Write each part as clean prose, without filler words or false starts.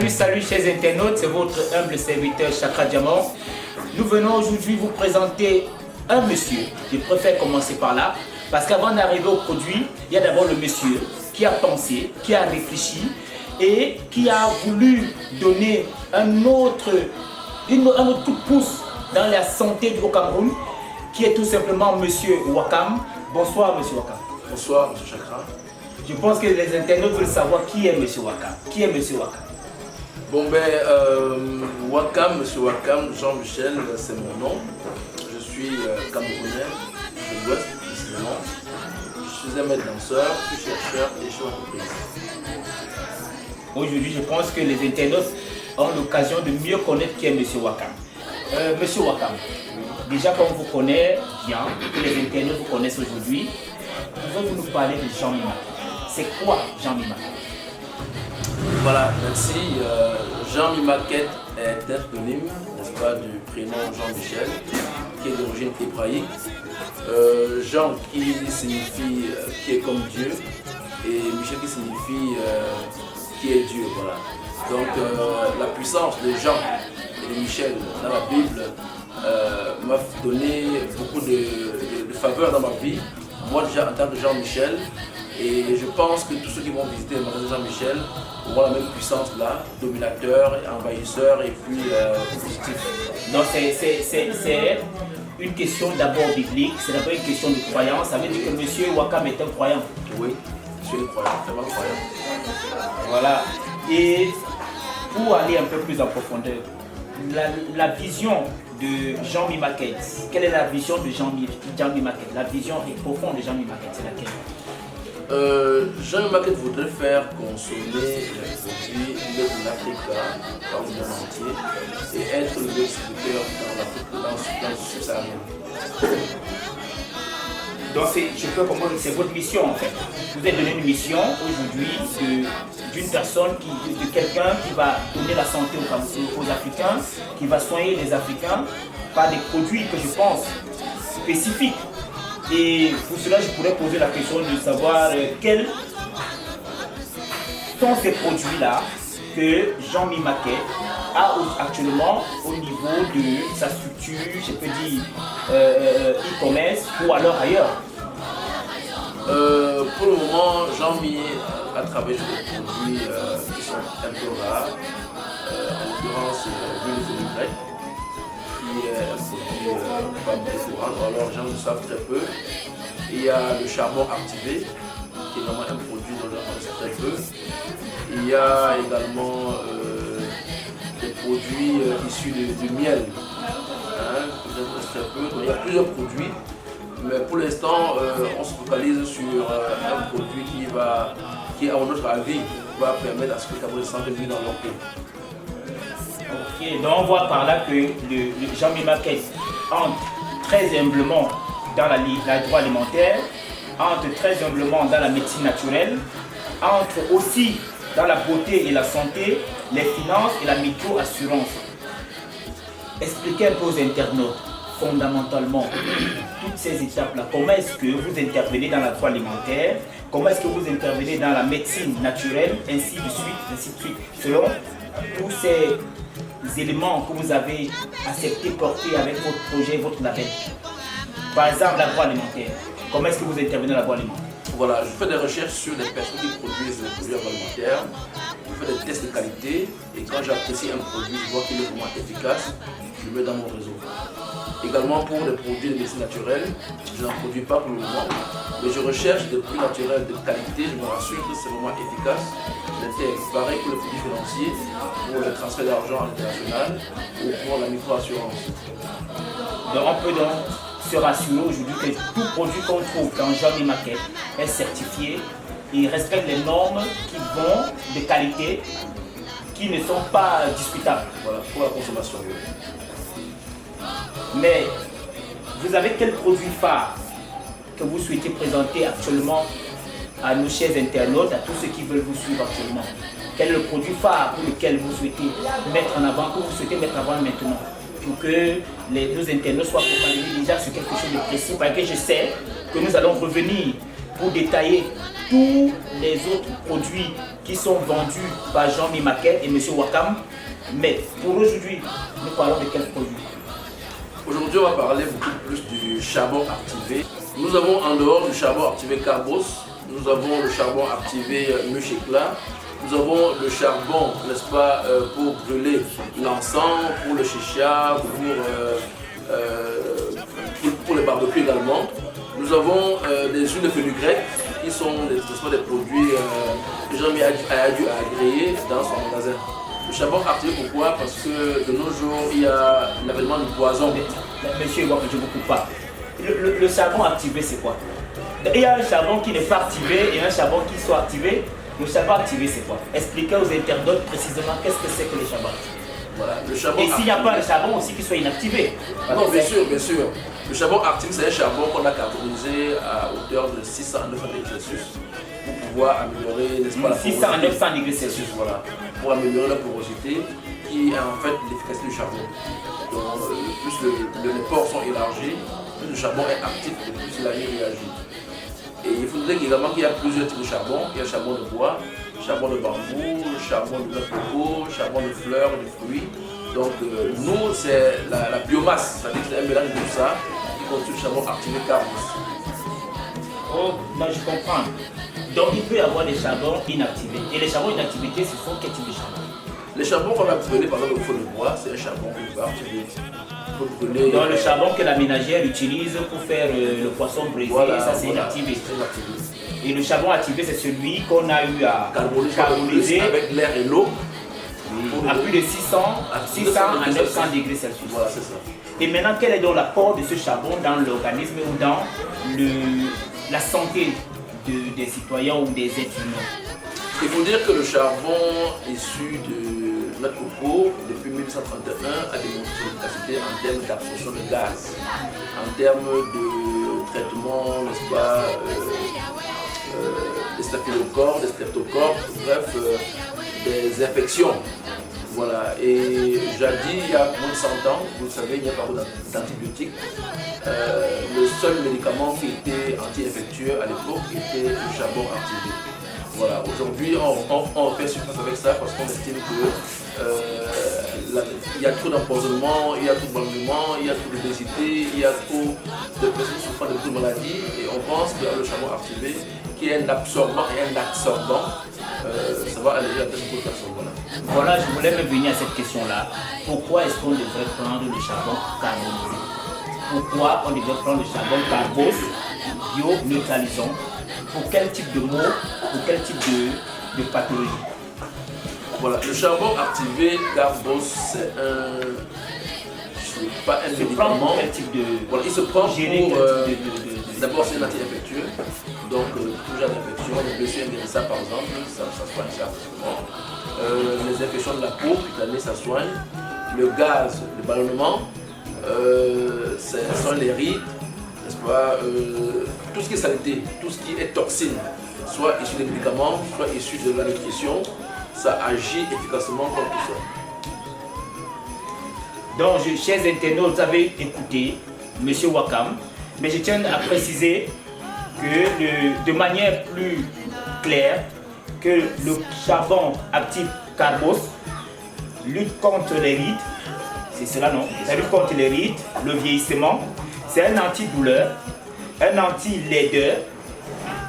Salut, chers internautes, c'est votre humble serviteur Chakra Diamant. Nous venons aujourd'hui vous présenter un monsieur. Je préfère commencer par là, parce qu'avant d'arriver au produit, il y a d'abord le monsieur qui a pensé, qui a réfléchi et qui a voulu donner un autre coup de pouce dans la santé du Cameroun, qui est tout simplement monsieur Wakam. Bonsoir monsieur Wakam. Bonsoir monsieur Chakra. Je pense que les internautes veulent savoir qui est monsieur Wakam. Qui est monsieur Wakam? Bon ben, Wakam, monsieur Wakam, Jean-Michel, c'est mon nom. Je suis camerounais de l'Ouest, précisément. Je suis un maître danseur, je suis chercheur et je suis entreprise. Aujourd'hui, je pense que les internautes ont l'occasion de mieux connaître qui est monsieur Wakam. Monsieur Wakam, déjà qu'on vous connaît bien, que les internautes vous connaissent aujourd'hui, pouvez-vous nous parler de Jean Mimaket? C'est quoi Jean Mimaket? Voilà, merci. Jean Mimaket est éponyme, n'est-ce pas, du prénom Jean-Michel, qui est d'origine hébraïque. Jean qui signifie qui est comme Dieu, et Michel qui signifie qui est Dieu. Voilà. Donc la puissance de Jean et de Michel dans la Bible m'a donné beaucoup de faveurs dans ma vie. Moi déjà en tant que Jean-Michel, et je pense que tous ceux qui vont visiter le magasin Jean-Michel auront la même puissance là, dominateur, envahisseur et puis positif. Donc c'est une question d'abord biblique, c'est d'abord une question de croyance. Ça veut dire que monsieur Wakam est un croyant. Oui, je suis un croyant, vraiment croyant. Voilà. Et pour aller un peu plus en profondeur, la vision de Jean Mimaket, quelle est la vision de Jean Mimaket? La vision profonde de Jean Mimaket, c'est laquelle? Jean Mimaket voudrait faire consommer les produits de l'Afrique dans le monde entier et être le distributeur dans le subsaharien. Donc c'est votre mission en fait. Vous avez donné une mission aujourd'hui d'une personne, de quelqu'un qui va donner la santé aux Africains, qui va soigner les Africains par des produits que je pense spécifiques. Et pour cela, je pourrais poser la question de savoir quels sont ces produits-là que Jean Mimaket a actuellement au niveau de sa structure, je peux dire e-commerce ou alors ailleurs. Pour le moment, Jean-Mi a travaillé sur des produits qui sont un peu rares. En l'occurrence, l'huile de fenugrec, qui est un produit pas très courant, alors les gens le savent très peu. Il y a le charbon activé, qui est vraiment un produit dont on sait très peu. Il y a également des produits issus du miel, très peu. Donc, il y a plusieurs produits, mais pour l'instant, on se focalise sur un produit qui, à notre avis, va permettre à ce que le Cameroun se sente mieux dans leur pays. Ok, donc on voit par là que le Jean Mimaket entre très humblement dans l'agroalimentaire, entre très humblement dans la médecine naturelle, entre aussi dans la beauté et la santé, les finances et la micro-assurance. Expliquez un peu aux internautes, fondamentalement, toutes ces étapes-là. Comment est-ce que vous intervenez dans l'agroalimentaire? Comment est-ce que vous intervenez dans la médecine naturelle, ainsi de suite, selon tous ces éléments que vous avez accepté porter avec votre projet, votre label. Par exemple, l'agroalimentaire. Comment est-ce que vous intervenez dans l'agroalimentaire? Voilà, je fais des recherches sur des personnes qui produisent des produits agroalimentaires. Je fais des tests de qualité et quand j'apprécie un produit, je vois qu'il est vraiment efficace, je le mets dans mon réseau. Également pour les produits de médecine naturelle, je n'en produis pas pour le moment, mais je recherche des produits naturels de qualité, je me rassure que c'est vraiment efficace. Pareil pour les produits financiers, pour le transfert d'argent à l'international ou pour la micro-assurance. Donc on peut donc se rassurer aujourd'hui que tout produit qu'on trouve dans Jean Mimaket est certifié et respecte les normes qui vont de qualité, qui ne sont pas discutables. Voilà, pour la consommation. Mais vous avez quel produit phare que vous souhaitez présenter actuellement à nos chers internautes, à tous ceux qui veulent vous suivre actuellement? Quel est le produit phare pour lequel vous souhaitez mettre en avant, que vous souhaitez mettre en avant maintenant, pour que nos internautes soient focalisés déjà sur quelque chose de précis, parce que je sais que nous allons revenir pour détailler tous les autres produits qui sont vendus par Jean-Mi Maquette et M. Wakam. Mais pour aujourd'hui, nous parlons de quel produit? Aujourd'hui, on va parler beaucoup plus du charbon activé. Nous avons en dehors du charbon activé Carbos, nous avons le charbon activé Mûche-Éclat, nous avons le charbon, n'est-ce pas, pour brûler l'encens, pour le chicha, pour les barbecues également. Nous avons des huiles de fenugrec qui sont des produits que Jean-Mi a dû agréer dans son magasin. Le charbon activé, pourquoi? Parce que de nos jours, il y a l'avènement du poison. Monsieur, je ne vous coupe pas. Le charbon activé, c'est quoi? Il y a un charbon qui n'est pas activé et un charbon qui soit activé. Le charbon activé, c'est quoi? Expliquez aux internautes précisément qu'est-ce que c'est que le charbon activé. Voilà, le charbon et s'il n'y a pas le charbon aussi qui soit inactivé. Non, bien sûr, bien sûr. Le charbon activé, c'est un charbon qu'on a carbonisé à hauteur de 600 à 900 degrés Celsius pour pouvoir améliorer, n'est-ce pas, la 600 à 900 degrés Celsius, voilà, pour améliorer la porosité qui est en fait l'efficacité du charbon. Donc, plus les pores sont élargis, plus le charbon est actif et plus il réagit. Et il faudrait également qu'il y a plusieurs types de charbon. Il y a le charbon de bois, charbon de bambou, charbon de noix de coco, charbon de fleurs, de fruits. Donc nous, c'est la biomasse, c'est-à-dire que c'est un mélange de tout ça qui constitue le charbon activé Carbos. Oh, non, je comprends. Donc il peut y avoir des charbons inactivés. Et les charbons inactivés, ce sont quel type de charbon? Les charbons qu'on a brûlés, par exemple, au feu de bois, c'est un charbon qu'on peut activer. Donc le charbon que la ménagère utilise pour faire le poisson brisé, voilà, ça c'est inactivé. Et le charbon activé, c'est celui qu'on a eu à carboniser avec l'air et l'eau. À plus de 600 à 900 degrés Celsius. Voilà, c'est ça. Et maintenant, quel est donc l'apport de ce charbon dans l'organisme ou dans la santé des citoyens ou des êtres humains? Il faut dire que le charbon issu de notre coco depuis 1831 a démontré son efficacité en termes d'absorption de gaz, en termes de traitement, n'est-ce pas, des staphylocoques, des streptocoques, bref, des infections. Voilà, et jadis, il y a moins de 100 ans, vous le savez, il n'y a pas d'antibiotiques. Le seul médicament qui était anti-infectieux à l'époque était le charbon activé. Voilà, aujourd'hui, on fait surface avec ça parce qu'on estime que il y a trop d'empoisonnement, il y a trop de ballonnement, il y a trop d'obésité, il y a trop de personnes souffrant de beaucoup de maladies. Et on pense que le charbon activé, qui est un absorbant et un absorbant, ça va alléger la tête de beaucoup de personnes. Voilà, je voulais même venir à cette question-là. Pourquoi est-ce qu'on devrait prendre le charbon carbonisé? Pourquoi on devrait prendre le charbon Carbos bio-neutralisant? Pour quel type de maux? Pour quel type de pathologie? Voilà, le charbon activé Carbos, c'est pas un médicament. Quel type de... Voilà, il se prend pour... D'abord, c'est un anti-infectieux. Donc, tout genre d'infection, les blessures ça par exemple, ça soigne ça facilement. Les infections de la peau, cutanées, ça soigne. Le gaz, le ballonnement, ça soigne les rides, n'est-ce pas, tout ce qui est saleté, tout ce qui est toxine, soit issu des médicaments, soit issu de la nutrition, ça agit efficacement contre tout ça. Donc, chers internautes, vous avez écouté M. Wakam, mais je tiens à préciser que de manière plus claire, que le charbon actif Carbos lutte contre les rides, c'est cela non? Ça lutte contre les rides, le vieillissement, c'est un anti-douleur, un anti-laideur,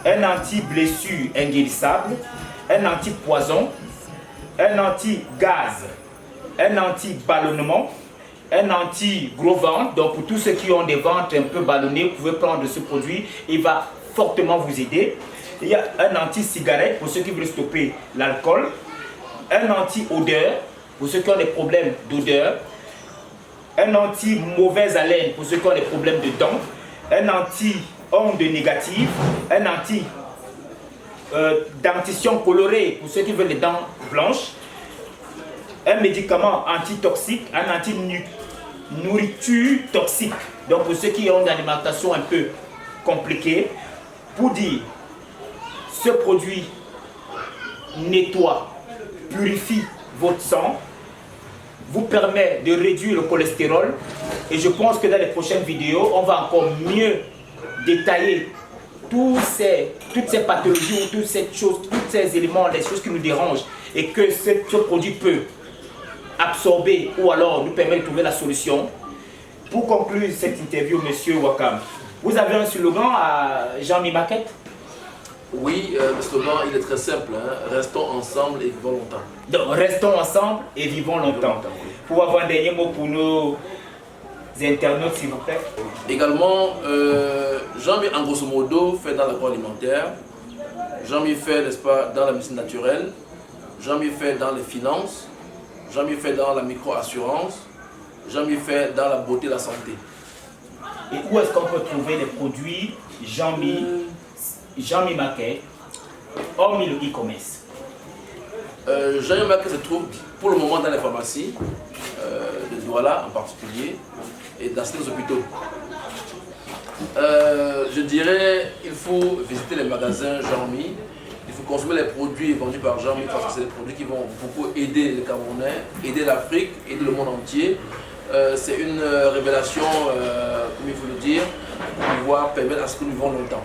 un anti-blessure inguérissable, un anti-poison, un anti-gaz, un anti-ballonnement, un anti-gros ventre. Donc pour tous ceux qui ont des ventres un peu ballonnés, vous pouvez prendre ce produit, il va fortement vous aider. Il y a un anti-cigarette pour ceux qui veulent stopper l'alcool, un anti-odeur pour ceux qui ont des problèmes d'odeur, un anti-mauvaise haleine pour ceux qui ont des problèmes de dents, un anti-onde négative, un anti-dentition colorée pour ceux qui veulent les dents blanches, un médicament antitoxique, un anti-nourriture toxique, donc pour ceux qui ont une alimentation un peu compliquée, pour dire ce produit nettoie, purifie votre sang, vous permet de réduire le cholestérol, et je pense que dans les prochaines vidéos, on va encore mieux détailler toutes ces pathologies, toutes ces choses, tous ces éléments, les choses qui nous dérangent et que ce produit peut absorber ou alors nous permettre de trouver la solution. Pour conclure cette interview, Monsieur Wakam, vous avez un slogan à Jean-Mi Maquette? Oui, le slogan il est très simple, hein. Restons ensemble et vivons longtemps. Donc, restons ensemble et vivons longtemps. Oui. Pour avoir un dernier mot pour nos internautes, s'il vous plaît. Également, Jean-Mi, en grosso modo, fait dans l'agroalimentaire. Jean-Mi fait, n'est-ce pas, dans la médecine naturelle. Jean-Mi fait dans les finances. Jean-Mi fait dans la micro-assurance. Jean-Mi fait dans la beauté et la santé. Et où est-ce qu'on peut trouver les produits Jean-Mi Maquette, hormis le e-commerce? Jean-Mi Maquette se trouve pour le moment dans les pharmacies, de Douala en particulier, et dans certains hôpitaux. Je dirais il faut visiter les magasins Jean-Mi, il faut consommer les produits vendus par Jean-Mi parce que c'est des produits qui vont beaucoup aider les Camerounais, aider l'Afrique, aider le monde entier. C'est une révélation, comme il faut le dire, pour pouvoir permettre à ce que nous vivons longtemps.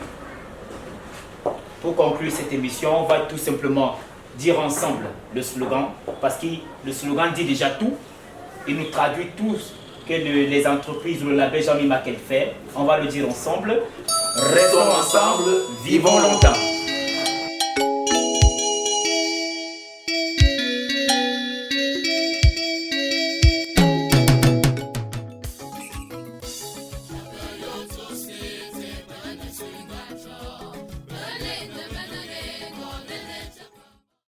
Pour conclure cette émission, on va tout simplement dire ensemble le slogan, parce que le slogan dit déjà tout. Il nous traduit tout ce que les entreprises ou le label Jean-Mi Maquette fait. On va le dire ensemble. Restons ensemble, vivons longtemps.